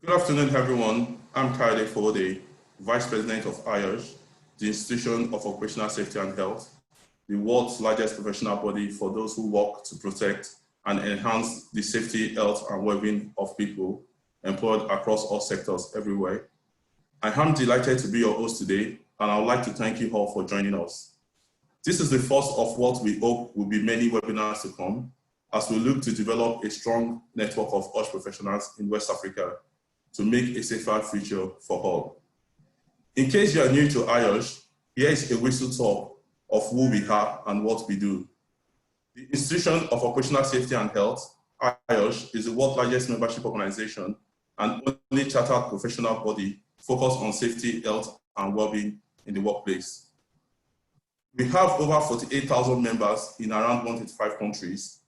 Good afternoon, everyone. I'm Kaide Fode, Vice President of IOSH, the Institution of Occupational Safety and Health, the world's largest professional body for those who work to protect and enhance the safety, health, and well-being of people employed across all sectors everywhere. I am delighted to be your host today, and I would like to thank you all for joining us. This is the first of what we hope will be many webinars to come as we look to develop a strong network of IOSH professionals in West Africa to make a safer future for all. In case you are new to IOSH, here is a whistle tour of who we are and what we do. The Institution of Occupational Safety and Health, IOSH, is the world's largest membership organization and only chartered professional body focused on safety, health, and well-being in the workplace. We have over 48,000 members in around 185 countries.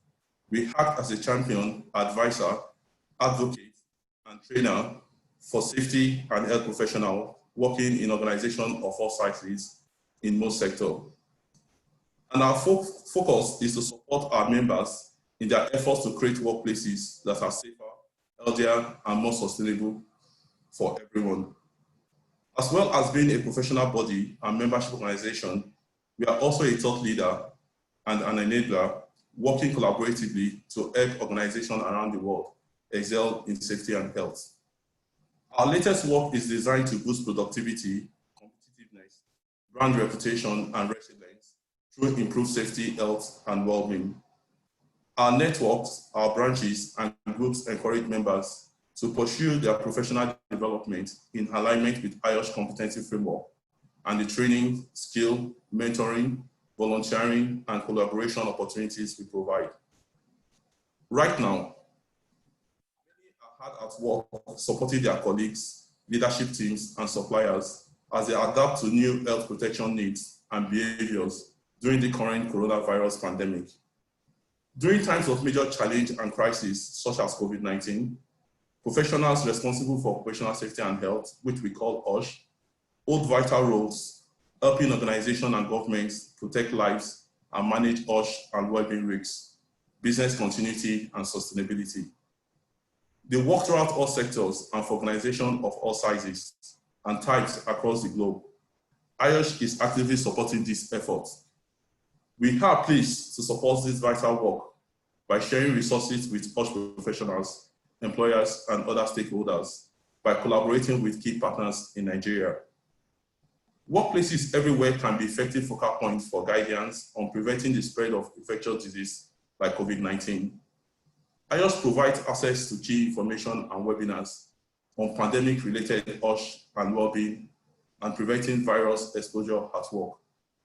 We act as a champion, advisor, advocate, and trainer for safety and health professionals working in organizations of all sizes in most sectors. And our focus is to support our members in their efforts to create workplaces that are safer, healthier, and more sustainable for everyone. As well as being a professional body and membership organization, we are also a thought leader and an enabler working collaboratively to help organizations around the world excel in safety and health. Our latest work is designed to boost productivity, competitiveness, brand reputation, and resilience through improved safety, health, and well-being. Our networks, our branches, and groups encourage members to pursue their professional development in alignment with IOSH Competency Framework and the training, skill, mentoring, volunteering, and collaboration opportunities we provide. Right now, many are hard at work supporting their colleagues, leadership teams, and suppliers as they adapt to new health protection needs and behaviors during the current coronavirus pandemic. During times of major challenge and crisis, such as COVID-19, professionals responsible for occupational safety and health, which we call IOSH, hold vital roles, helping organizations and governments protect lives and manage IOSH and well-being risks, business continuity, and sustainability. They work throughout all sectors and for organizations of all sizes and types across the globe. IOSH is actively supporting this effort. We are pleased to support this vital work by sharing resources with IOSH professionals, employers, and other stakeholders by collaborating with key partners in Nigeria. Workplaces everywhere can be effective focal points for guidance on preventing the spread of infectious disease like COVID-19. IOSH provides access to key information and webinars on pandemic-related IOSH and well-being and preventing virus exposure at work,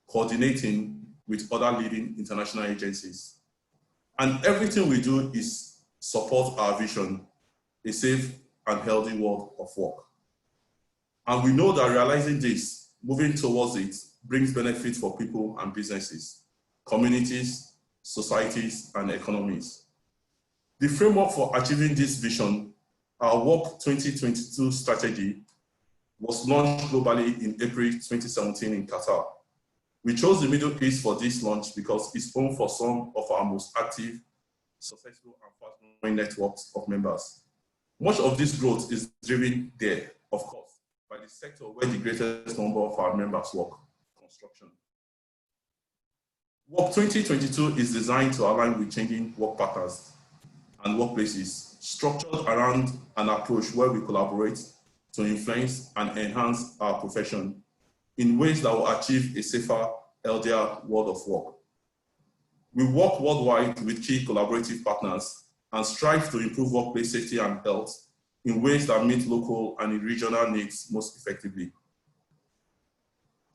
coordinating with other leading international agencies. And everything we do is support our vision, a safe and healthy world of work. And we know that realizing this, moving towards it, brings benefits for people and businesses, communities, societies, and economies. The framework for achieving this vision, our Work 2022 strategy, was launched globally in April 2017 in Qatar. We chose the Middle East for this launch because it's home for some of our most active, successful, and fast-growing networks of members. Much of this growth is driven there, of course, by the sector where the greatest number of our members work, construction. Work 2022 is designed to align with changing work patterns and workplaces, structured around an approach where we collaborate to influence and enhance our profession in ways that will achieve a safer, healthier world of work. We work worldwide with key collaborative partners and strive to improve workplace safety and health in ways that meet local and regional needs most effectively.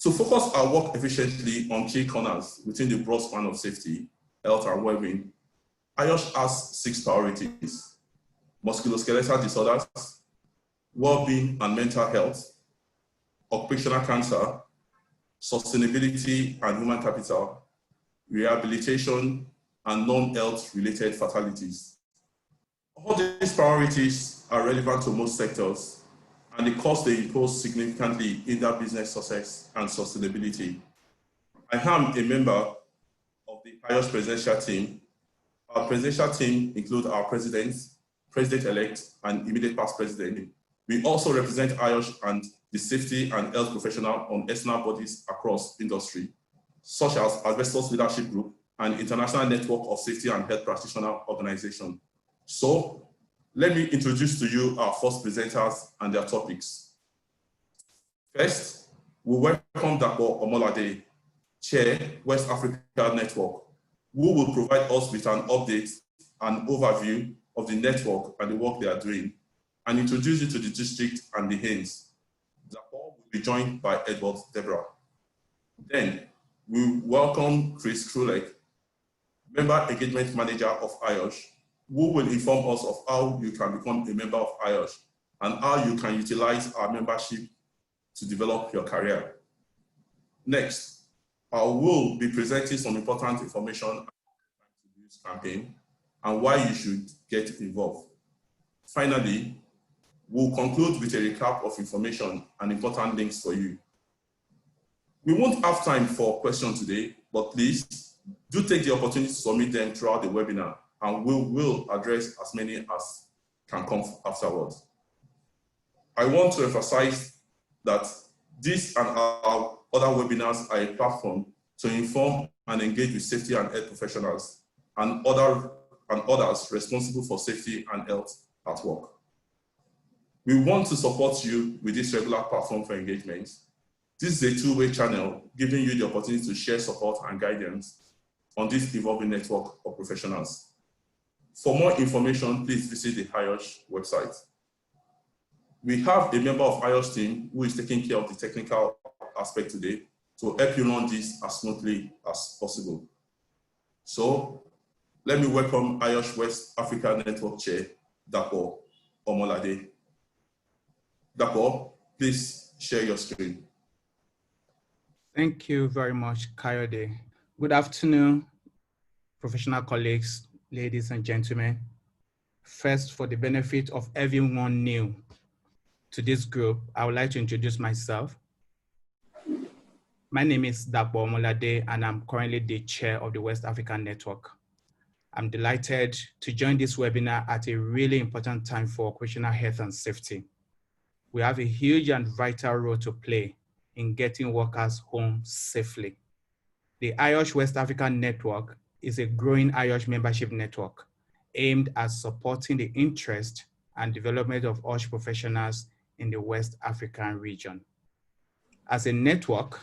To focus our work efficiently on key corners within the broad span of safety, health, and well-being, IOSH has 6 priorities: musculoskeletal disorders, well-being and mental health, occupational cancer, sustainability and human capital, rehabilitation, and non-health related fatalities. All these priorities are relevant to most sectors, and the cost they impose significantly hinder business success and sustainability. I am a member of the IOSH presidential team. Our presidential team includes our president, president-elect, and immediate past president, We also represent IOSH and the safety and health professional on external bodies across industry, such as Asbestos Leadership Group and International Network of Safety and Health Practitioner Organization. So let me introduce to you our first presenters and their topics. First, we welcome Dr. Omolade, Chair, West Africa Network, who will provide us with an update and overview of the network and the work they are doing, and introduce you to the district and the HANES. Dr. will be joined by Edward Deborah. Then, we welcome Chris Krulek, Member Engagement Manager of IOSH, who will inform us of how you can become a member of IOSH and how you can utilize our membership to develop your career. Next, I will be presenting some important information about the campaign and why you should get involved. Finally, we'll conclude with a recap of information and important links for you. We won't have time for questions today, but please do take the opportunity to submit them throughout the webinar, and we will address as many as can come afterwards. I want to emphasize that this and our other webinars are a platform to inform and engage with safety and health professionals and others responsible for safety and health at work. We want to support you with this regular platform for engagement. This is a two-way channel, giving you the opportunity to share support and guidance on this evolving network of professionals. For more information, please visit the IOSH website. We have a member of IOSH team who is taking care of the technical aspect today to help you run this as smoothly as possible. So let me welcome IOSH West Africa Network Chair, Dr. Omolade. Dr., please share your screen. Thank you very much, Kayode. Good afternoon, professional colleagues, ladies and gentlemen. First, for the benefit of everyone new to this group, I would like to introduce myself. My name is Dr. Omolade, and I'm currently the chair of the West African Network. I'm delighted to join this webinar at a really important time for occupational health and safety. We have a huge and vital role to play in getting workers home safely. The IOSH West African Network is a growing IOSH membership network aimed at supporting the interest and development of OSH professionals in the West African region. As a network,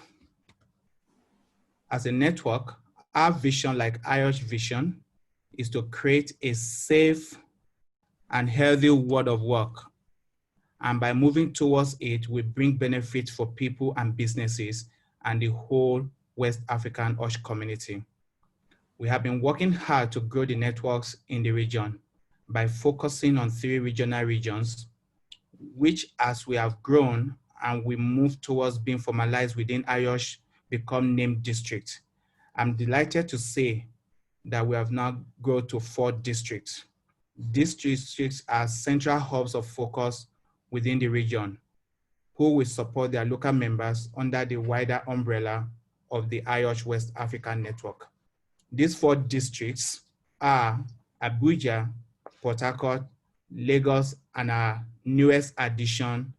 our vision, like IOSH vision, is to create a safe and healthy world of work. And by moving towards it, we bring benefits for people and businesses and the whole West African OSH community. We have been working hard to grow the networks in the region by focusing on 3 regional regions, which, as we have grown and we move towards being formalized within IOSH, become named districts. I'm delighted to say that we have now grown to 4 districts. These districts are central hubs of focus within the region, who will support their local members under the wider umbrella of the IOSH West African Network. These 4 districts are Abuja, Port Harcourt, Lagos, and our newest addition,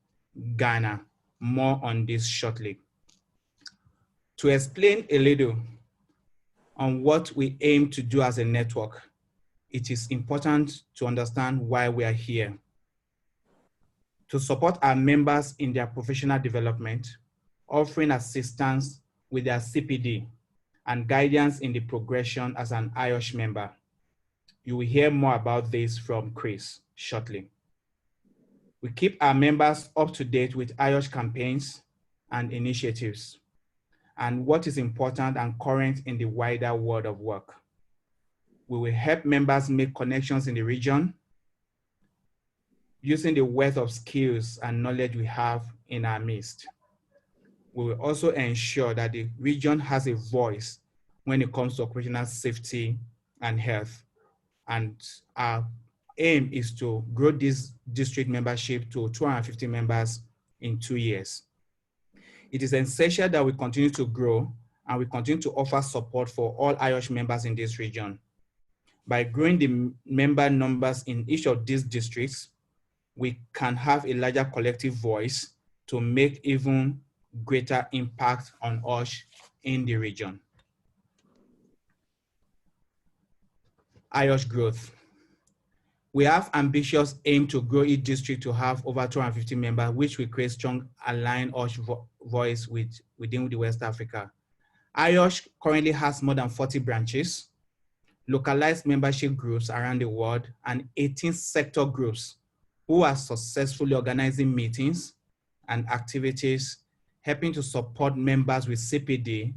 Ghana. More on this shortly. To explain a little on what we aim to do as a network, it is important to understand why we are here. To support our members in their professional development, offering assistance with their CPD and guidance in the progression as an IOSH member. You will hear more about this from Chris shortly. We keep our members up to date with IOSH campaigns and initiatives, and what is important and current in the wider world of work. We will help members make connections in the region using the wealth of skills and knowledge we have in our midst. We will also ensure that the region has a voice when it comes to occupational safety and health. And our aim is to grow this district membership to 250 members in 2 years. It is essential that we continue to grow and we continue to offer support for all IOSH members in this region. By growing the member numbers in each of these districts, we can have a larger collective voice to make even greater impact on IOSH in the region. IOSH growth. We have ambitious aim to grow each district to have over 250 members, which will create strong aligned IOSH voice within the West Africa. IOSH currently has more than 40 branches, localized membership groups around the world, and 18 sector groups who are successfully organizing meetings and activities, helping to support members with CPD,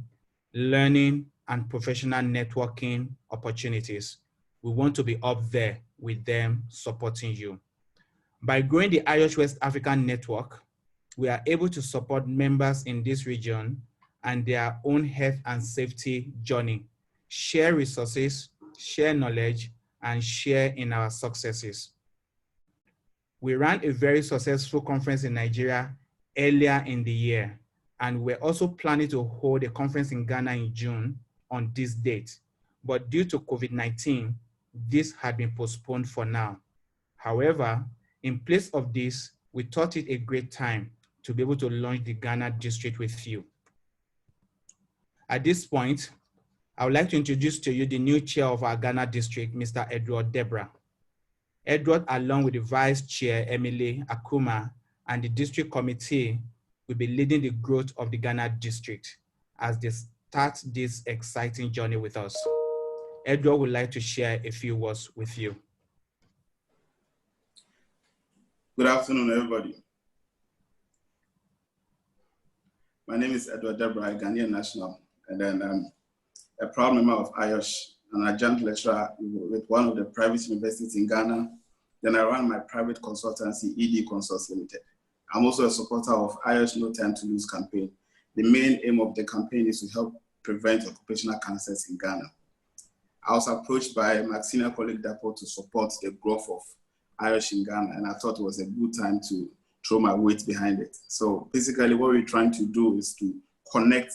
learning, and professional networking opportunities. We want to be up there with them supporting you. By growing the IOSH West African network, we are able to support members in this region and their own health and safety journey, share resources, share knowledge, and share in our successes. We ran a very successful conference in Nigeria earlier in the year, and we're also planning to hold a conference in Ghana in June on this date. But due to COVID-19, this had been postponed for now. However, in place of this, we thought it a great time to be able to launch the Ghana district with you. At this point, I would like to introduce to you the new chair of our Ghana district, Mr. Edward Debra. Edward, along with the vice chair, Emily Akuma, and the district committee, will be leading the growth of the Ghana district as they start this exciting journey with us. Edward would like to share a few words with you. Good afternoon, everybody. My name is Edward Debra, a Ghanaian national, and then I'm a proud member of IOSH, an adjunct lecturer with one of the private universities in Ghana. Then I run my private consultancy, ED Consults Limited. I'm also a supporter of IOSH No Time to Lose campaign. The main aim of the campaign is to help prevent occupational cancers in Ghana. I was approached by my senior colleague Dapo to support the growth of IOSH in Ghana, and I thought it was a good time to throw my weight behind it. So basically what we're trying to do is to connect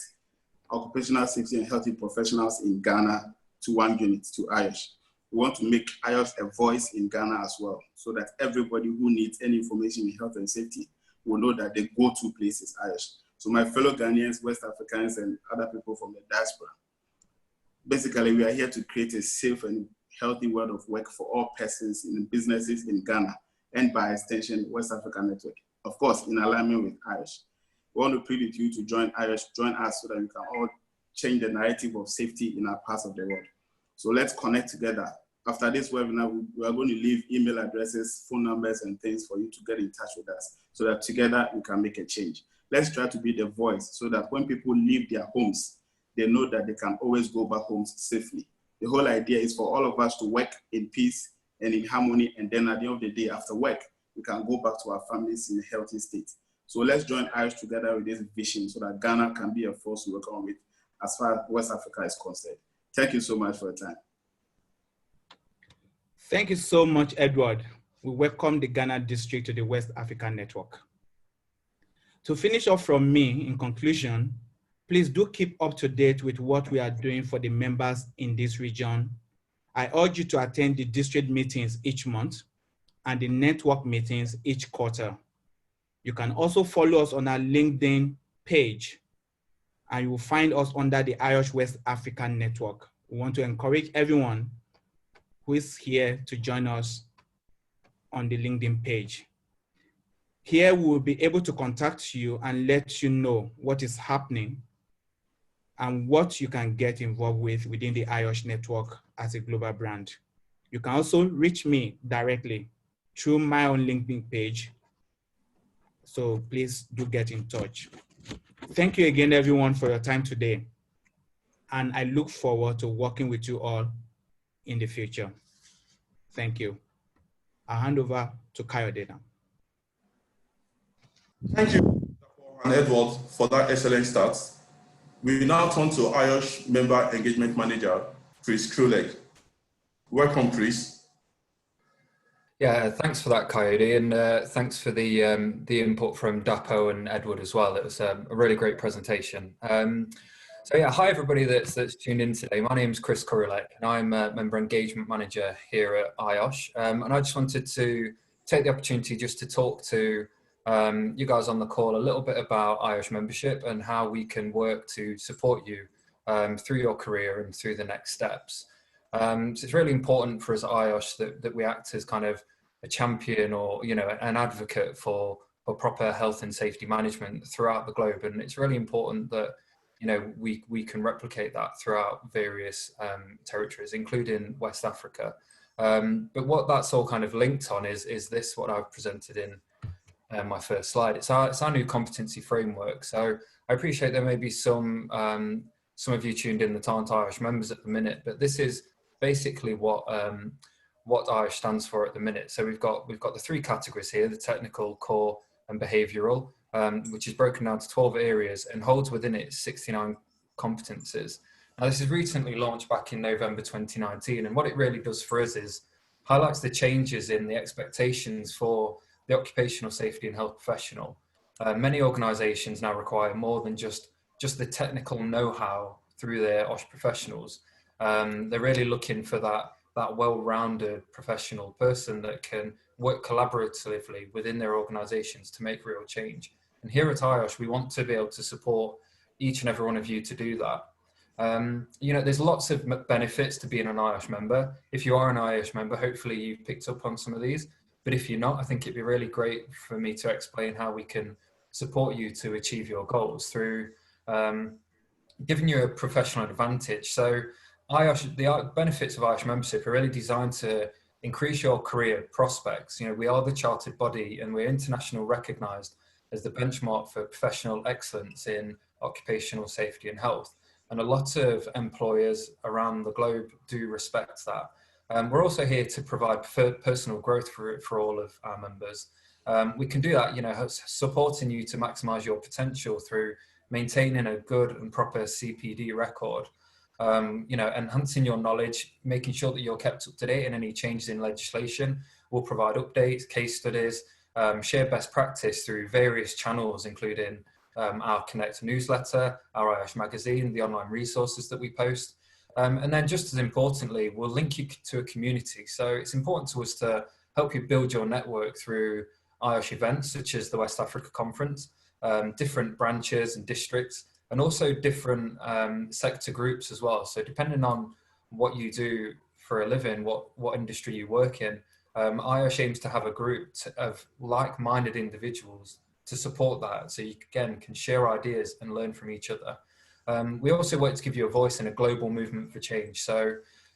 occupational safety and healthy professionals in Ghana to one unit, to IOSH. We want to make IOSH a voice in Ghana as well, so that everybody who needs any information in health and safety will know that the go-to place is IOSH. So my fellow Ghanaians, West Africans, and other people from the diaspora, basically we are here to create a safe and healthy world of work for all persons in businesses in Ghana, and by extension, West African Network. Of course, in alignment with IOSH. We want to plead with you to join IOSH, join us so that we can all change the narrative of safety in our parts of the world. So let's connect together. After this webinar, we are going to leave email addresses, phone numbers, and things for you to get in touch with us so that together we can make a change. Let's try to be the voice so that when people leave their homes, they know that they can always go back home safely. The whole idea is for all of us to work in peace and in harmony, and then at the end of the day, after work, we can go back to our families in a healthy state. So let's join IOSH together with this vision so that Ghana can be a force to reckon with as far as West Africa is concerned. Thank you so much for your time. Thank you so much, Edward. We welcome the Ghana district to the West African Network. To finish off from me, in conclusion, please do keep up to date with what we are doing for the members in this region. I urge you to attend the district meetings each month and the network meetings each quarter. You can also follow us on our LinkedIn page, and you will find us under the IOSH West African Network. We want to encourage everyone who is here to join us on the LinkedIn page. Here we will be able to contact you and let you know what is happening and what you can get involved with within the IOSH network as a global brand. You can also reach me directly through my own LinkedIn page. So please do get in touch. Thank you again, everyone, for your time today. And I look forward to working with you all in the future. Thank you. I'll hand over to Kayode now. Thank you, and Edward, for that excellent start. We now turn to IOSH Member Engagement Manager, Chris Kruleg. Welcome, Chris. Yeah, thanks for that, Coyote, and thanks for the input from Dapo and Edward as well. It was a really great presentation. So yeah, hi everybody that's tuned in today. My name is Chris Kurulek, and I'm a Member Engagement Manager here at IOSH. And I just wanted to take the opportunity just to talk to you guys on the call a little bit about IOSH membership and how we can work to support you through your career and through the next steps. So it's really important for us at IOSH that we act as kind of a champion or, you know, an advocate for proper health and safety management throughout the globe. And it's really important that, you know, we can replicate that throughout various territories, including West Africa. But what that's all kind of linked on is this, what I've presented in my first slide. It's our new competency framework. So I appreciate there may be some of you tuned in that aren't IOSH members at the minute, but this is basically what IOSH stands for at the minute. So we've got the three categories here: the technical, core, and behavioural, which is broken down to 12 areas and holds within it 69 competences. Now, this is recently launched back in November 2019, and what it really does for us is highlights the changes in the expectations for the occupational safety and health professional. Many organisations now require more than just the technical know-how through their OSH professionals. They're really looking for that well-rounded professional person that can work collaboratively within their organisations to make real change. And here at IOSH, we want to be able to support each and every one of you to do that. You know, there's lots of benefits to being an IOSH member. If you are an IOSH member, hopefully you've picked up on some of these. But if you're not, I think it'd be really great for me to explain how we can support you to achieve your goals through giving you a professional advantage. So IOSH, the benefits of IOSH membership are really designed to increase your career prospects. You know, we are the chartered body and we're international recognised as the benchmark for professional excellence in occupational safety and health. And a lot of employers around the globe do respect that. We're also here to provide personal growth for all of our members. We can do that, you know, supporting you to maximise your potential through maintaining a good and proper CPD record, you know, enhancing your knowledge, making sure that you're kept up to date in any changes in legislation. We'll provide updates, case studies, share best practice through various channels, including our Connect newsletter, our IOSH magazine, the online resources that we post. And then just as importantly, we'll link you to a community. So it's important to us to help you build your network through IOSH events, such as the West Africa Conference, different branches and districts, and also different sector groups as well. So depending on what you do for a living, what industry you work in, IOSH aims to have a group of like-minded individuals to support that. So you, again, can share ideas and learn from each other. We also work to give you a voice in a global movement for change. So,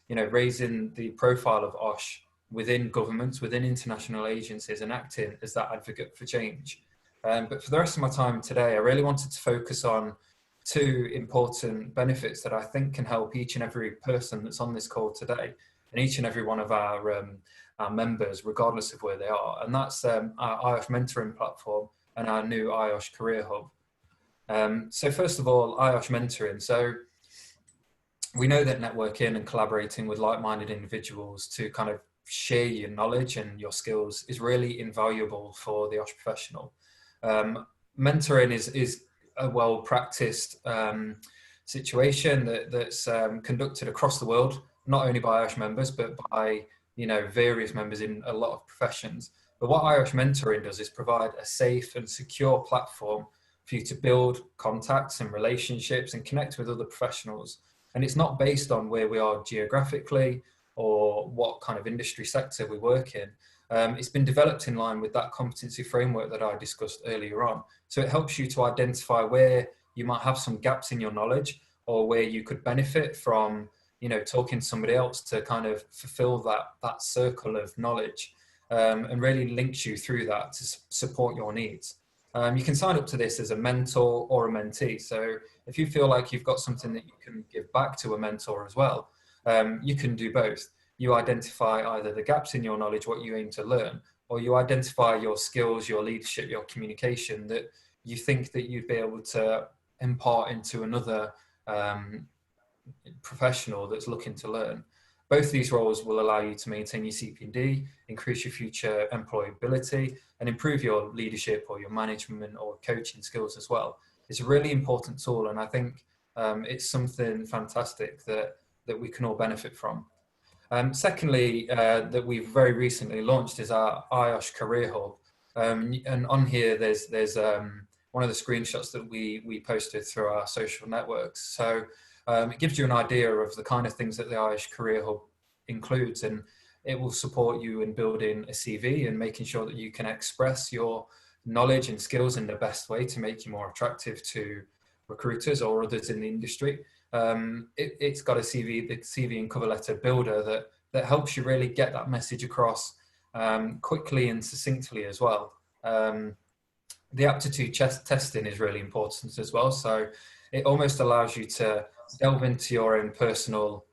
you know, raising the profile of OSH within governments, within international agencies, and acting as that advocate for change. But for the rest of my time today, I really wanted to focus on two important benefits that I think can help each and every person that's on this call today, and each and every one of our members, regardless of where they are. And that's our IOSH mentoring platform and our new IOSH Career Hub. So first of all, IOSH mentoring. So we know that networking and collaborating with like-minded individuals to kind of share your knowledge and your skills is really invaluable for the OSH professional. Mentoring is a well-practiced situation that's conducted across the world, not only by IOSH members, but by, you know, various members in a lot of professions. But what IOSH mentoring does is provide a safe and secure platform for you to build contacts and relationships and connect with other professionals. And it's not based on where we are geographically or what kind of industry sector we work in. It's been developed in line with that competency framework that I discussed earlier on. So it helps you to identify where you might have some gaps in your knowledge or where you could benefit from, you know, talking to somebody else to kind of fulfill that circle of knowledge, and really links you through that to support your needs. You can sign up to this as a mentor or a mentee. So if you feel like you've got something that you can give back to a mentor as well, you can do both. You identify either the gaps in your knowledge, what you aim to learn, or you identify your skills, your leadership, your communication that you think that you'd be able to impart into another professional that's looking to learn. Both these roles will allow you to maintain your CPD, increase your future employability, and improve your leadership or your management or coaching skills as well. It's a really important tool, and I think it's something fantastic that we can all benefit from. Secondly, that we've very recently launched is our IOSH Career Hub. And on here, there's one of the screenshots that we posted through our social networks. So it gives you an idea of the kind of things that the IOSH Career Hub includes, and it will support you in building a CV and making sure that you can express your knowledge and skills in the best way to make you more attractive to recruiters or others in the industry. It's got a CV, the CV and cover letter builder that helps you really get that message across quickly and succinctly as well. The aptitude testing is really important as well. So it almost allows you to delve into your own personal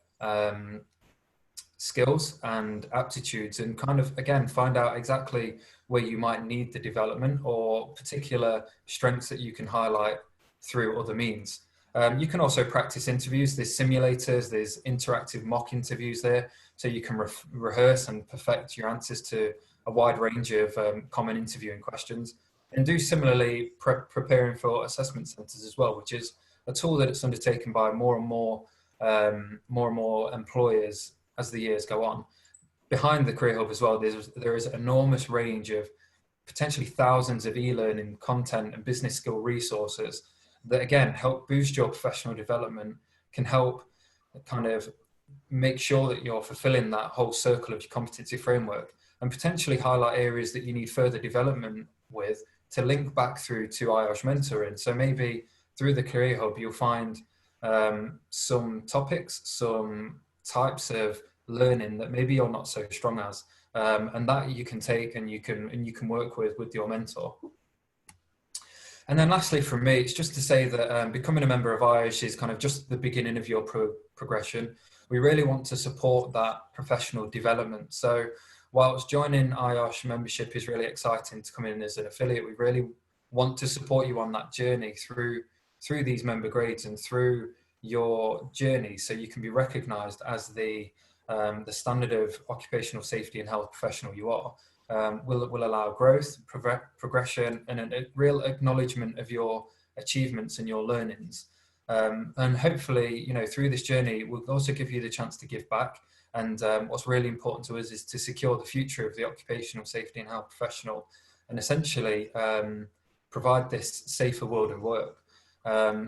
skills and aptitudes and kind of, again, find out exactly where you might need the development or particular strengths that you can highlight through other means. You can also practice interviews. There's simulators, there's interactive mock interviews there, so you can rehearse and perfect your answers to a wide range of common interviewing questions. And do similarly preparing for assessment centres as well, which is a tool that it's undertaken by more and more employers as the years go on. Behind the Career Hub as well, there is an enormous range of potentially thousands of e-learning content and business skill resources that, again, help boost your professional development, can help kind of make sure that you're fulfilling that whole circle of your competency framework, and potentially highlight areas that you need further development with to link back through to IOSH mentoring. So maybe through the Career Hub, you'll find some topics, some types of learning that maybe you're not so strong as, and that you can take and you can work with your mentor. And then lastly from me, it's just to say that becoming a member of IOSH is kind of just the beginning of your progression. We really want to support that professional development. So whilst joining IOSH membership is really exciting to come in as an affiliate, we really want to support you on that journey through these member grades and through your journey, so you can be recognised as the standard of occupational safety and health professional you are. Will allow growth, progression, and a real acknowledgement of your achievements and your learnings. And hopefully, you know, through this journey, we'll also give you the chance to give back. And what's really important to us is to secure the future of the occupational safety and health professional, and essentially provide this safer world of work.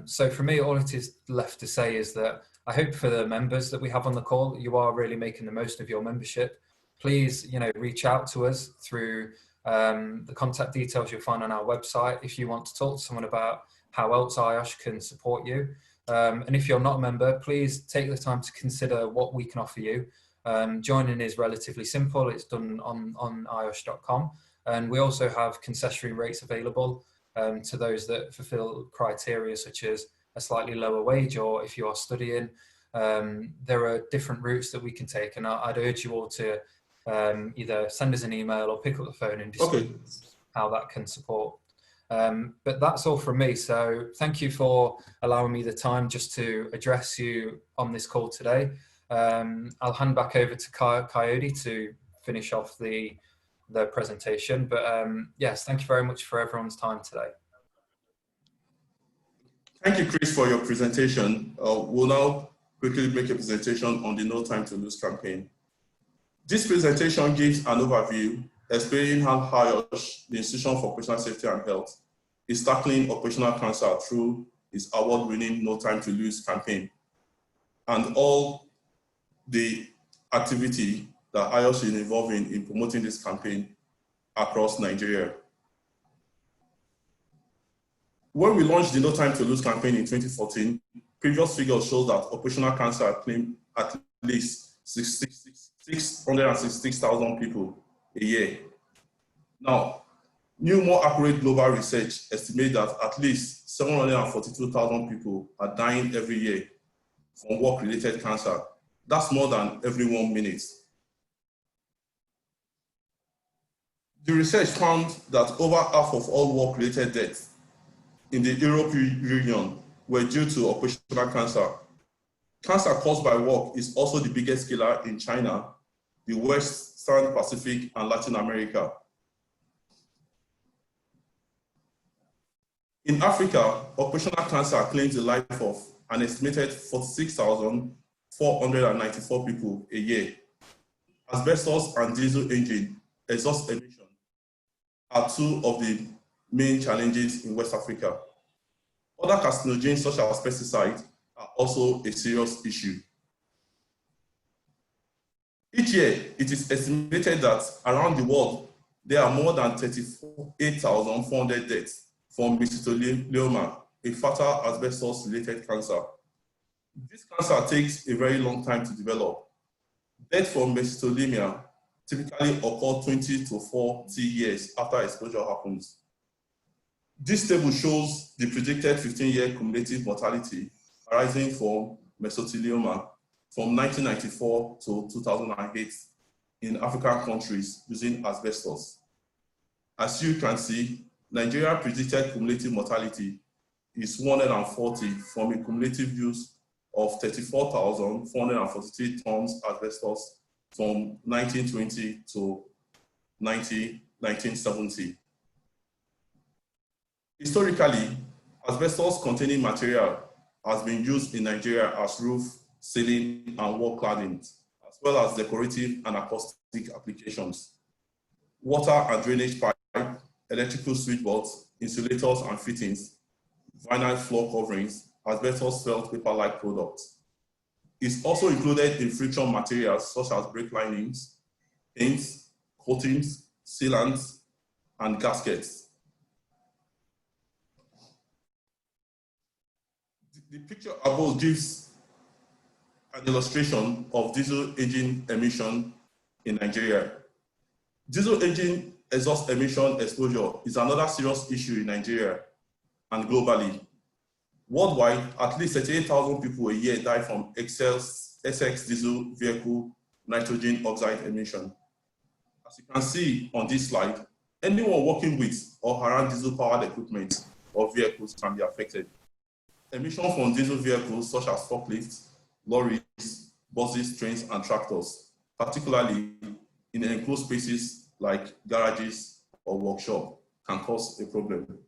So for me, all it is left to say is that I hope for the members that we have on the call, you are really making the most of your membership. Please, you know, reach out to us through the contact details you'll find on our website if you want to talk to someone about how else IOSH can support you. And if you're not a member, please take the time to consider what we can offer you. Joining is relatively simple. It's done on IOSH.com. And we also have concessionary rates available to those that fulfill criteria such as a slightly lower wage, or if you are studying, there are different routes that we can take. And I'd urge you all to either send us an email or pick up the phone and discuss how that can support. But that's all from me. So thank you for allowing me the time just to address you on this call today. I'll hand back over to Coyote to finish off the presentation. But yes, thank you very much for everyone's time today. Thank you, Chris, for your presentation. We'll now quickly make a presentation on the No Time to Lose campaign. This presentation gives an overview explaining how IOSH, the Institution for Occupational Safety and Health, is tackling occupational cancer through its award-winning No Time to Lose campaign, and all the activity that IOSH is involved in promoting this campaign across Nigeria. When we launched the No Time to Lose campaign in 2014, previous figures show that occupational cancer claimed at least 666,000 people a year. Now, new, more accurate global research estimates that at least 742,000 people are dying every year from work-related cancer. That's more than every 1 minute. The research found that over half of all work-related deaths in the European Union were due to occupational cancer. Cancer caused by work is also the biggest killer in China, the Western Pacific, and Latin America. In Africa, occupational cancer claims the life of an estimated 46,494 people a year, Asbestos and diesel engine exhaust emission are two of the main challenges in West Africa. Other carcinogens such as pesticides are also a serious issue. Each year, it is estimated that around the world, there are more than 38,400 deaths from mesothelioma, a fatal asbestos-related cancer. This cancer takes a very long time to develop. Death from mesothelioma typically occur 20 to 40 years after exposure happens. This table shows the predicted 15-year cumulative mortality arising from mesothelioma from 1994 to 2008 in African countries using asbestos. As you can see, Nigeria predicted cumulative mortality is 140 from a cumulative use of 34,443 tons asbestos from 1920 to 1970. Historically, asbestos-containing material has been used in Nigeria as roof, ceiling, and wall cladding, as well as decorative and acoustic applications. Water and drainage pipe, electrical switchboards, insulators and fittings, vinyl floor coverings, asbestos felt paper-like products. It's also included in friction materials such as brake linings, paints, coatings, sealants, and gaskets. The picture above gives an illustration of diesel engine emission in Nigeria. Diesel engine exhaust emission exposure is another serious issue in Nigeria and globally. Worldwide, at least 38,000 people a year die from excess diesel vehicle nitrogen oxide emission. As you can see on this slide, anyone working with or around diesel-powered equipment or vehicles can be affected. Emission from diesel vehicles such as forklifts, lorries, buses, trains, and tractors, particularly in enclosed spaces like garages or workshop, can cause a problem.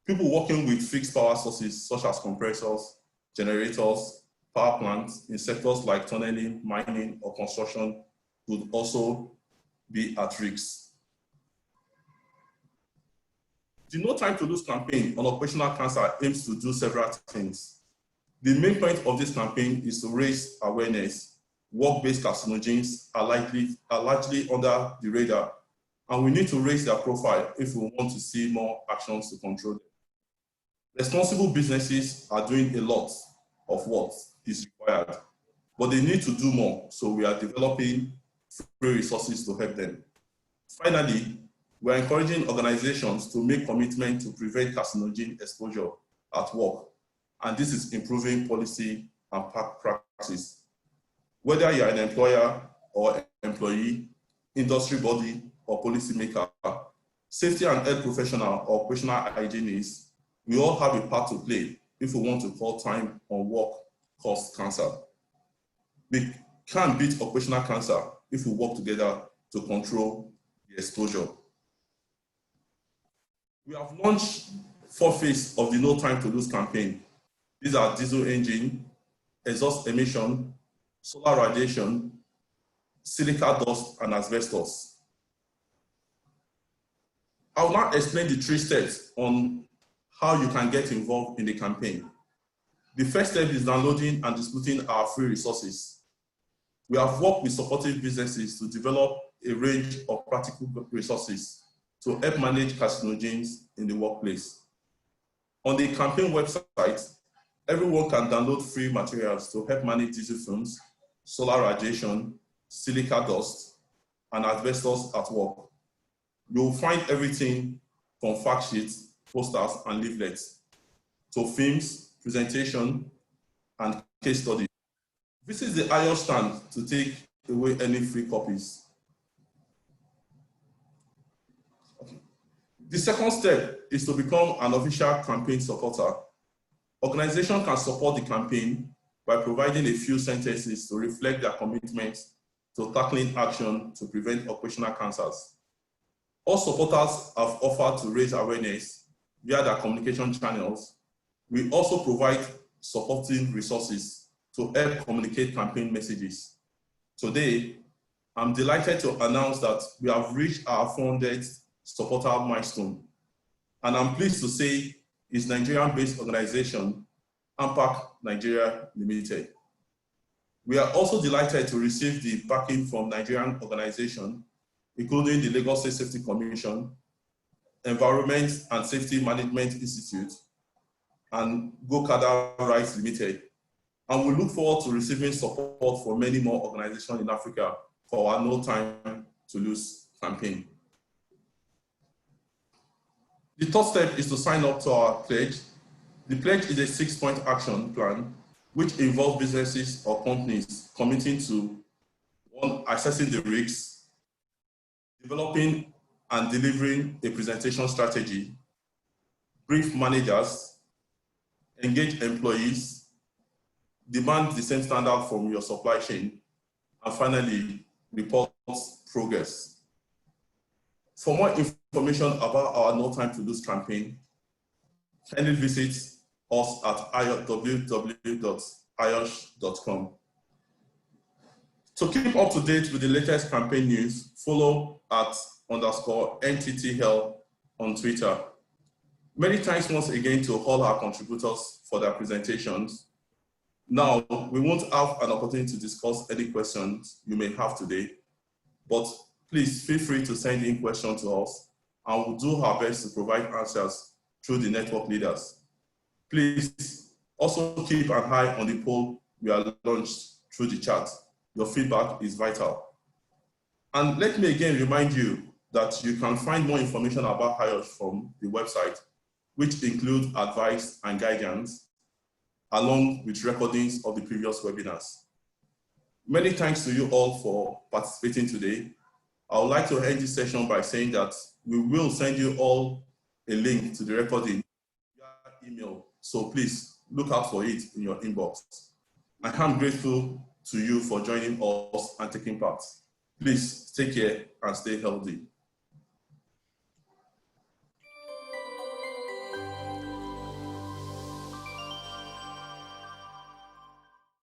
People working with fixed power sources such as compressors, generators, power plants in sectors like tunneling, mining, or construction would also be at risk. The No Time to Lose campaign on occupational cancer aims to do several things. The main point of this campaign is to raise awareness. Work-based carcinogens are largely under the radar, and we need to raise their profile if we want to see more actions to control them. Responsible businesses are doing a lot of what is required, but they need to do more, so we are developing free resources to help them. Finally, we are encouraging organizations to make commitment to prevent carcinogen exposure at work, and this is improving policy and practice. Whether you are an employer or employee, industry body, or policymaker, safety and health professional or operational hygienists, we all have a part to play if we want to call time on work cause cancer. We can beat occupational cancer if we work together to control the exposure. We have launched 4 phases of the No Time to Lose campaign. These are diesel engine, exhaust emission, solar radiation, silica dust, and asbestos. I will now explain the 3 steps on how you can get involved in the campaign. The first step is downloading and distributing our free resources. We have worked with supportive businesses to develop a range of practical resources to help manage carcinogens in the workplace. On the campaign website, everyone can download free materials to help manage diesel fumes, solar radiation, silica dust, and asbestos at work. You'll find everything from fact sheets, posters, and leaflets to films, presentation, and case studies. Visit the IOSH stand to take away any free copies. The second step is to become an official campaign supporter. Organizations can support the campaign by providing a few sentences to reflect their commitment to tackling action to prevent occupational cancers. All supporters have offered to raise awareness via their communication channels. We also provide supporting resources to help communicate campaign messages. Today, I'm delighted to announce that we have reached our 400th supporter milestone. And I'm pleased to say it's Nigerian-based organization, AMPAC Nigeria Limited. We are also delighted to receive the backing from Nigerian organizations, including the Lagos State Safety Commission, Environment and Safety Management Institute, and Gokada Rights Limited. And we look forward to receiving support for many more organizations in Africa for our No Time to Lose campaign. The third step is to sign up to our pledge. The pledge is a 6-point action plan which involves businesses or companies committing to 1, assessing the risks, developing and delivering a presentation strategy, brief managers, engage employees, demand the same standard from your supply chain, and finally, report progress. For more information about our No Time to Lose campaign, kindly visit us at www.iosh.com. To keep up to date with the latest campaign news, follow @_NTTHealth on Twitter. Many thanks once again to all our contributors for their presentations. Now, we won't have an opportunity to discuss any questions you may have today, but please feel free to send in questions to us, and we'll do our best to provide answers through the network leaders. Please also keep an eye on the poll we are launched through the chat. Your feedback is vital. And let me again remind you that you can find more information about IOSH from the website, which includes advice and guidance, along with recordings of the previous webinars. Many thanks to you all for participating today. I would like to end this session by saying that we will send you all a link to the recording via email, so please look out for it in your inbox. I am grateful to you for joining us and taking part. Please take care and stay healthy.